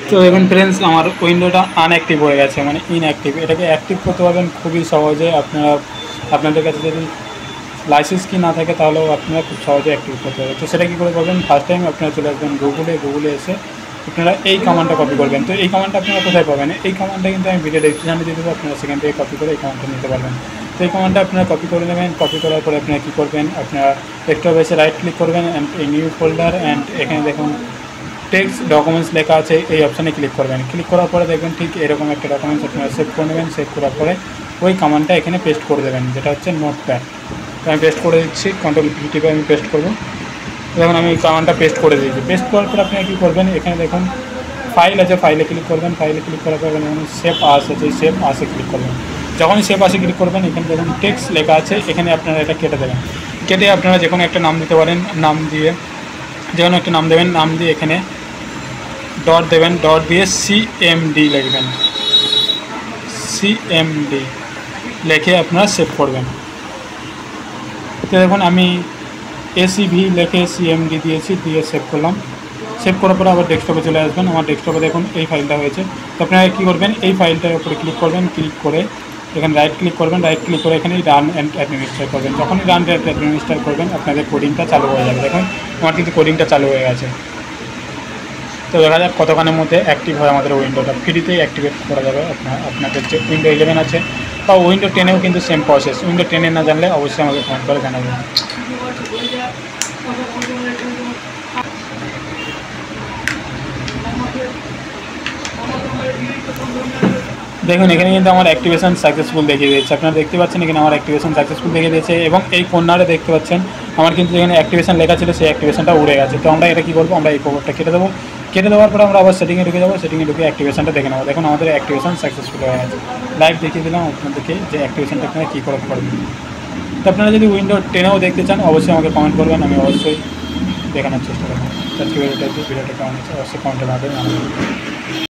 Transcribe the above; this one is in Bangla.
তো দেখুন ফ্রেন্ডস, আমার উইন্ডোটা আনঅ্যাক্টিভ হয়ে গেছে, মানে ইনঅ্যাক্টিভ। এটাকে অ্যাক্টিভ করতে পারবেন খুবই সহজে। আপনাদের কাছে যদি লাইসেন্স কি না থাকে তাহলেও আপনারা খুব সহজে অ্যাক্টিভ করতে পারবেন। তো সেটা কী করে করবেন, ফার্স্ট টাইম আপনারা চলে আসবেন গুগলে এসে আপনারা এই কমান্ডটা কপি করবেন। তো এই কমান্ডটা আপনারা কোথায় পাবেন, এই কমান্ডটা কিন্তু আমি ভিডিও ডেসক্রিপশনে দিয়ে দেবো, আপনারা সেখান থেকে কপি করে এই কমান্ডটা নিতে পারবেন। তো এই কমান্ডটা আপনারা কপি করে নেবেন। কপি করার পরে আপনারা কী করবেন, আপনারা একটু বেশি রাইট ক্লিক করবেন অ্যান্ড এই নিউ ফোল্ডার অ্যান্ড এখানে দেখুন টেক্সট ডকুমেন্টস লেখা আছে, এই অপশানে ক্লিক করবেন। ক্লিক করার পরে দেখবেন ঠিক এরকম একটা ডকুমেন্টস আপনারা সেভ করে নেবেন। সেভ করার পরে ওই কমান্ডটা এখানে পেস্ট করে দেবেন, যেটা হচ্ছে নোটপ্যাড। তো আমি পেস্ট করে দিচ্ছি, কন্ট্রোল টিপে আমি পেস্ট করবো। দেখুন আমি কমান্ডটা পেস্ট করে দিয়েছি। পেস্ট করার পর আপনি কী করবেন, এখানে দেখুন ফাইল আছে, ফাইলে ক্লিক করবেন। ফাইলে ক্লিক করার পর দেখুন সেভ আস আছে, সেভ আসে ক্লিক করবেন। যখনই সেভ আসে ক্লিক করবেন, এখানে দেখুন টেক্সট লেখা আছে, এখানে আপনারা এটা কেটে দেবেন। কেটে আপনারা যে কোনো একটা নাম দিতে পারেন, নাম দিয়ে যে কোনো একটা নাম দেবেন। নাম দিয়ে এখানে ডট দেবেন, ডট দিয়ে CMD লিখবেন। CMD লিখে আপনারা সেভ করবেন। তো দেখুন আমি ACV লিখে CMD দিয়েছি, দিয়ে সেভ করলাম। সেভ করার পরে আবার ডেস্কটপে চলে আসবেন। আমার ডেস্কটপে দেখুন এই ফাইলটা হয়েছে। তো আপনারা কী করবেন, এই ফাইলটার উপরে ক্লিক করবেন। ক্লিক করে এখানে রাইট ক্লিক করবেন। রাইট ক্লিক করে এখানে রান অ্যান্ড অ্যাডমিনিস্ট্রেট করবেন। যখনই রান অ্যান্ড অ্যাডমিনিস্ট্রেট করবেন, আপনাদের কোডিংটা চালু হয়ে যাবে। দেখুন আমার কিন্তু কোডিংটা চালু হয়ে গেছে। তো দেখা যাক কতক্ষণের মধ্যে অ্যাক্টিভ হয় আমাদের উইন্ডোটা। ফ্রিতেই অ্যাক্টিভেট করা যাবে। আপনাদের যে উইন্ডো 11 আছে বা উইন্ডো 10এও কিন্তু সেম প্রসেস। উইন্ডো 10 না জানলে অবশ্যই আমাকে ফোন করে জানাবেন। দেখুন এখানে কিন্তু আমার অ্যাক্টিভেশন সাকসেসফুল দেখিয়ে দিয়েছে। আপনারা দেখতে পাচ্ছেন এখানে আমার অ্যাক্টিভেশন সাকসেসফুল দেখিয়ে দিয়েছে, এবং এই কর্নারে দেখতে পাচ্ছেন আমার কিন্তু এখানে অ্যাক্টিভেশন লেখা ছিল, সেই অ্যাক্টিভেশনটা উড়ে গেছে। তো আমরা এটা কী করবো, আমরা এই খবরটা কেটে দেবো। কেটে দেওয়ার পরে আমরা আবার সেটিংয়ে ঢুকে যাবো। সেটিংয়ে ঢুকে অ্যাক্টিভেশনটা দেখে নেবো। দেখুন আমাদের অ্যাক্টিভেশন সাকসেসফুল হয়ে গেছে। লাইভ দেখিয়ে দিলাম আপনাদেরকে যে অ্যাক্টিভেশনটা আপনারা কী করে করবেন। তো আপনারা যদি উইন্ডো 10এও দেখতে চান অবশ্যই আমাকে কমেন্ট করবেন, আমি অবশ্যই দেখানোর চেষ্টা করবো। আজকে ভিডিওটা কেমন হচ্ছে অবশ্যই কমেন্টে জানাবেন।